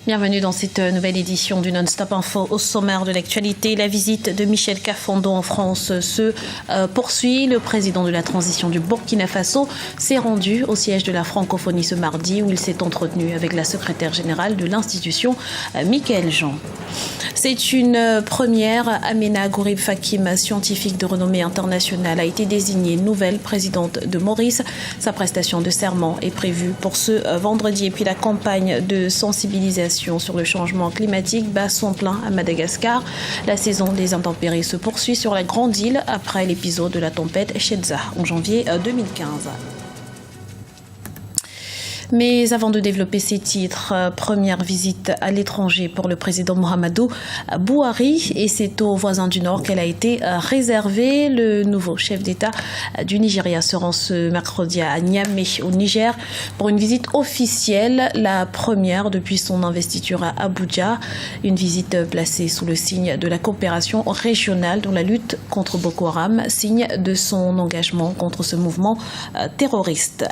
Bienvenue dans cette nouvelle édition du Non-Stop Info. Au sommaire de l'actualité, la visite de Michel Kafando en France se poursuit. Le président de la transition du Burkina Faso s'est rendu au siège de la francophonie ce mardi où il s'est entretenu avec la secrétaire générale de l'institution, Michaël Jean. C'est une première. Amina Gourib Fakim, scientifique de renommée internationale, a été désignée nouvelle présidente de Maurice. Sa prestation de serment est prévue pour ce vendredi. Et puis la campagne de sensibilisation sur le changement climatique bat son plein à Madagascar. La saison des intempéries se poursuit sur la Grande Île après l'épisode de la tempête Shedza en janvier 2015. Mais avant de développer ces titres, première visite à l'étranger pour le président Muhammadu Buhari, et c'est aux voisins du Nord qu'elle a été réservée. Le nouveau chef d'État du Nigeria se rend ce mercredi à Niamey, au Niger, pour une visite officielle, la première depuis son investiture à Abuja. Une visite placée sous le signe de la coopération régionale dans la lutte contre Boko Haram, signe de son engagement contre ce mouvement terroriste.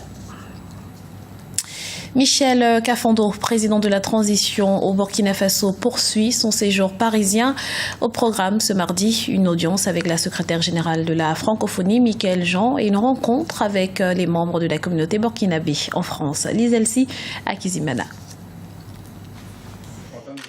Michel Kafando, président de la transition au Burkina Faso, poursuit son séjour parisien. Au programme ce mardi, une audience avec la secrétaire générale de la francophonie, Michaël Jean, et une rencontre avec les membres de la communauté burkinabé en France. Lise Elsie Akizimana.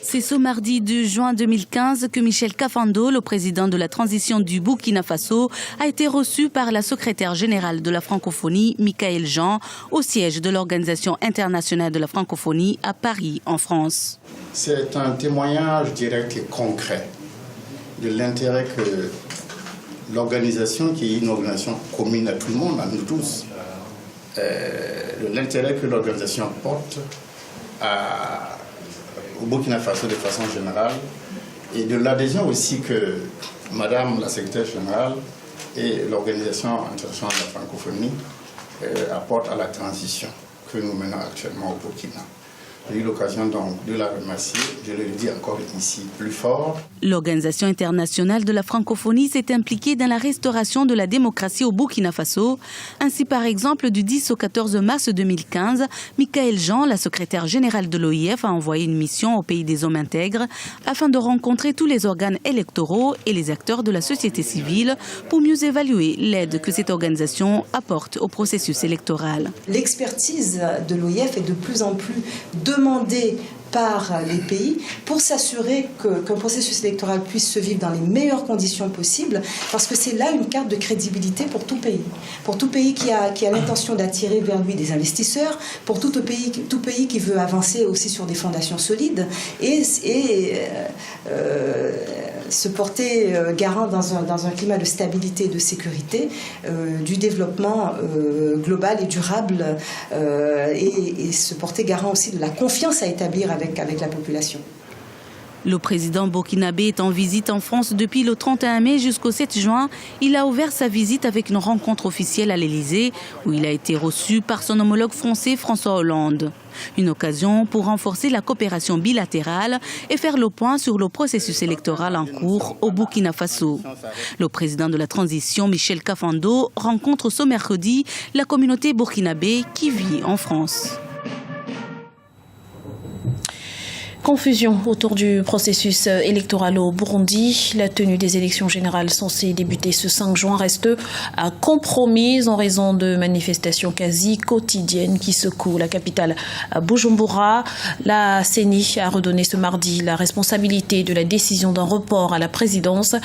C'est ce mardi 2 juin 2015 que Michel Kafando, le président de la transition du Burkina Faso, a été reçu par la secrétaire générale de la francophonie, Michaël Jean, au siège de l'Organisation internationale de la francophonie à Paris, en France. C'est un témoignage, je dirais, qui est concret de l'intérêt que l'organisation, qui est une organisation commune à tout le monde, à nous tous, de l'intérêt que l'organisation porte au Burkina Faso de façon générale, et de l'adhésion aussi que Madame la secrétaire générale et l'Organisation internationale de la francophonie apportent à la transition que nous menons actuellement au Burkina. J'ai eu l'occasion donc de la remercier, je le dis encore ici plus fort. L'Organisation internationale de la francophonie s'est impliquée dans la restauration de la démocratie au Burkina Faso. Ainsi, par exemple, du 10 au 14 mars 2015, Michaël Jean, la secrétaire générale de l'OIF, a envoyé une mission au pays des hommes intègres afin de rencontrer tous les organes électoraux et les acteurs de la société civile pour mieux évaluer l'aide que cette organisation apporte au processus électoral. L'expertise de l'OIF est de plus en plus demandé par les pays pour s'assurer qu'un processus électoral puisse se vivre dans les meilleures conditions possibles, parce que c'est là une carte de crédibilité pour tout pays qui a l'intention d'attirer vers lui des investisseurs, pour tout pays qui veut avancer aussi sur des fondations solides et se porter garant dans un climat de stabilité et de sécurité, du développement global et durable, et se porter garant aussi de la confiance à établir avec la population. Le président burkinabé est en visite en France depuis le 31 mai jusqu'au 7 juin. Il a ouvert sa visite avec une rencontre officielle à l'Élysée où il a été reçu par son homologue français François Hollande. Une occasion pour renforcer la coopération bilatérale et faire le point sur le processus électoral en cours au Burkina Faso. Le président de la transition, Michel Kafando, rencontre ce mercredi la communauté burkinabé qui vit en France. Confusion autour du processus électoral au Burundi. La tenue des élections générales censées débuter ce 5 juin reste compromise en raison de manifestations quasi quotidiennes qui secouent la capitale Bujumbura. La CENI a redonné ce mardi la responsabilité de la décision d'un report à la présidence.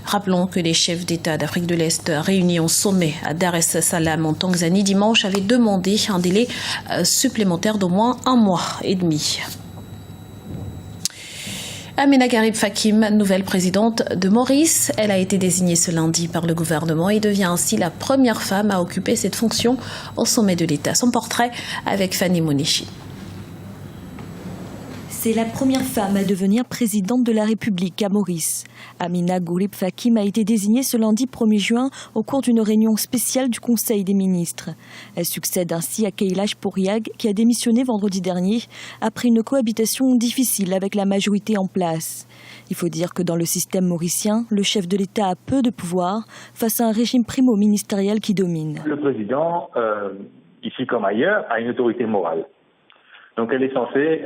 Rappelons que les chefs d'État d'Afrique de l'Est réunis en sommet à Dar es Salaam en Tanzanie dimanche avaient demandé un délai supplémentaire d'au moins 1 mois et demi. Amina Gourib Fakim, nouvelle présidente de Maurice. Elle a été désignée ce lundi par le gouvernement et devient ainsi la première femme à occuper cette fonction au sommet de l'État. Son portrait avec Fanny Monichi. C'est la première femme à devenir présidente de la République à Maurice. Amina Gourib Fakim a été désignée ce lundi 1er juin au cours d'une réunion spéciale du Conseil des ministres. Elle succède ainsi à Kailash Pouriag qui a démissionné vendredi dernier après une cohabitation difficile avec la majorité en place. Il faut dire que dans le système mauricien, le chef de l'État a peu de pouvoir face à un régime primo-ministériel qui domine. Le président, ici comme ailleurs, a une autorité morale. Donc elle est censée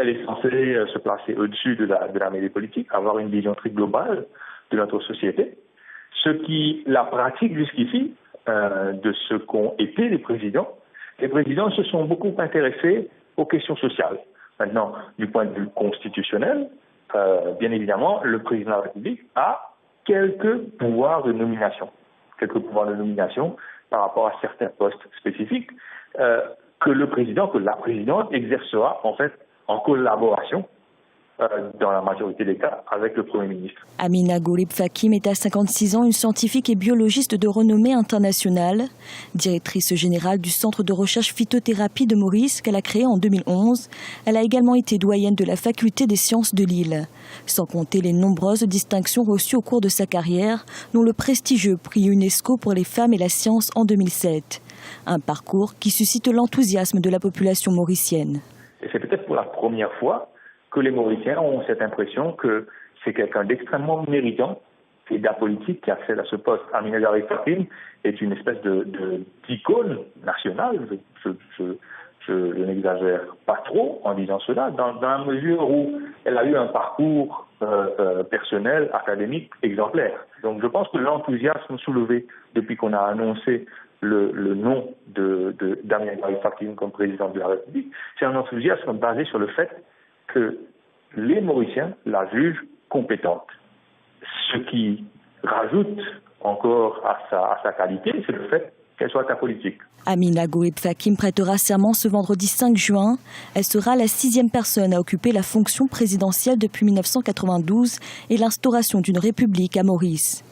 se placer au-dessus de la mêlée politique, avoir une vision très globale de notre société. Ce qui, la pratique jusqu'ici, de ce qu'ont été les présidents se sont beaucoup intéressés aux questions sociales. Maintenant, du point de vue constitutionnel, bien évidemment, le président de la République a quelques pouvoirs de nomination par rapport à certains postes spécifiques que la présidente exercera en fait en collaboration dans la majorité des cas avec le Premier ministre. Amina Gourib Fakim est à 56 ans une scientifique et biologiste de renommée internationale, directrice générale du Centre de recherche phytothérapie de Maurice qu'elle a créé en 2011. Elle a également été doyenne de la Faculté des sciences de Lille, sans compter les nombreuses distinctions reçues au cours de sa carrière, dont le prestigieux prix UNESCO pour les femmes et la science en 2007. Un parcours qui suscite l'enthousiasme de la population mauricienne. Et c'est peut-être pour la première fois que les Mauriciens ont cette impression que c'est quelqu'un d'extrêmement méritant et d'apolitique qui accède à ce poste. Amina Gourib Fakim est une espèce d'icône nationale, je n'exagère pas trop en disant cela, dans la mesure où elle a eu un parcours personnel, académique exemplaire. Donc je pense que l'enthousiasme soulevé depuis qu'on a annoncé le nom d'Amina Gourib Fakim comme présidente de la République, c'est un enthousiasme basé sur le fait que les Mauriciens la jugent compétente. Ce qui rajoute encore à sa qualité, c'est le fait qu'elle soit apolitique. Amina Gourib Fakim prêtera serment ce vendredi 5 juin. Elle sera la 6e personne à occuper la fonction présidentielle depuis 1992 et l'instauration d'une république à Maurice.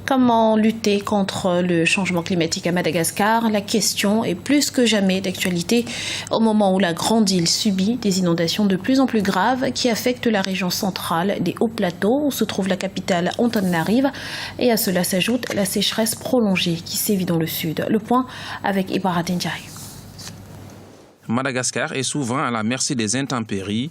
Comment lutter contre le changement climatique à Madagascar? La question est plus que jamais d'actualité au moment où la grande île subit des inondations de plus en plus graves qui affectent la région centrale des hauts plateaux où se trouve la capitale Antananarive. Et à cela s'ajoute la sécheresse prolongée qui sévit dans le sud. Le point avec Ibarra Ndiaye. Madagascar est souvent à la merci des intempéries.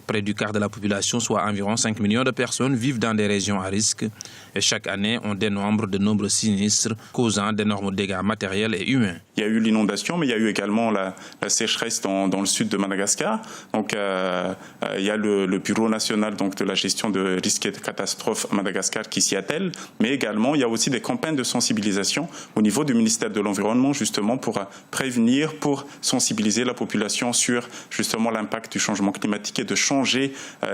Près du quart de la population, soit environ 5 millions de personnes, vivent dans des régions à risque. Et chaque année, on dénombre de nombreux sinistres causant d'énormes dégâts matériels et humains. Il y a eu l'inondation, mais il y a eu également la sécheresse dans le sud de Madagascar. Donc, il y a le Bureau national de la gestion de risques et de catastrophes à Madagascar qui s'y attelle. Mais également, il y a aussi des campagnes de sensibilisation au niveau du ministère de l'Environnement, justement, pour prévenir, pour sensibiliser la population sur, justement, l'impact du changement climatique et de changer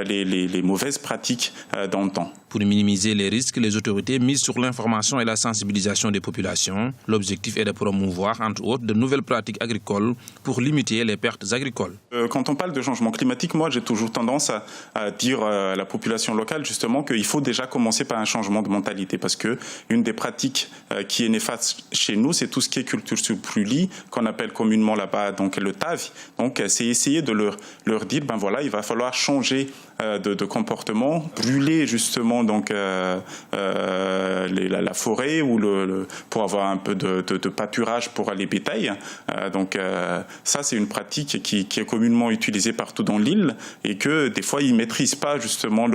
les mauvaises pratiques dans le temps. Pour minimiser les risques, les autorités misent sur l'information et la sensibilisation des populations. L'objectif est de promouvoir, entre autres, de nouvelles pratiques agricoles pour limiter les pertes agricoles. Quand on parle de changement climatique, moi j'ai toujours tendance à dire à la population locale justement qu'il faut déjà commencer par un changement de mentalité, parce que une des pratiques qui est néfaste chez nous, c'est tout ce qui est culture sur brûlis, qu'on appelle communément là-bas donc le TAVI. Donc c'est essayer de leur dire ben voilà, il va falloir changer de comportement, brûler justement donc la forêt ou pour avoir un peu de pâturage pour les bétails. Donc ça c'est une pratique qui est communément utilisée partout dans l'île et que des fois ils maîtrisent pas justement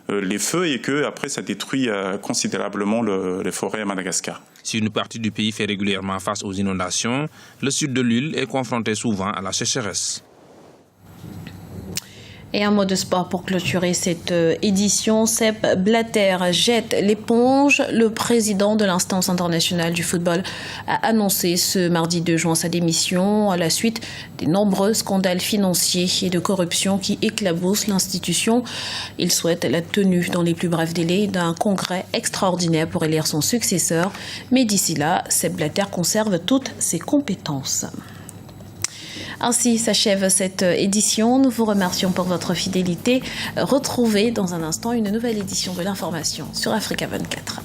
les feux et que après ça détruit considérablement les forêts à Madagascar. Si une partie du pays fait régulièrement face aux inondations, le sud de l'île est confronté souvent à la sécheresse. Et un mot de sport pour clôturer cette édition. Sepp Blatter jette l'éponge. Le président de l'instance internationale du football a annoncé ce mardi 2 juin sa démission à la suite des nombreux scandales financiers et de corruption qui éclaboussent l'institution. Il souhaite la tenue dans les plus brefs délais d'un congrès extraordinaire pour élire son successeur. Mais d'ici là, Sepp Blatter conserve toutes ses compétences. Ainsi s'achève cette édition. Nous vous remercions pour votre fidélité. Retrouvez dans un instant une nouvelle édition de l'information sur Africa 24.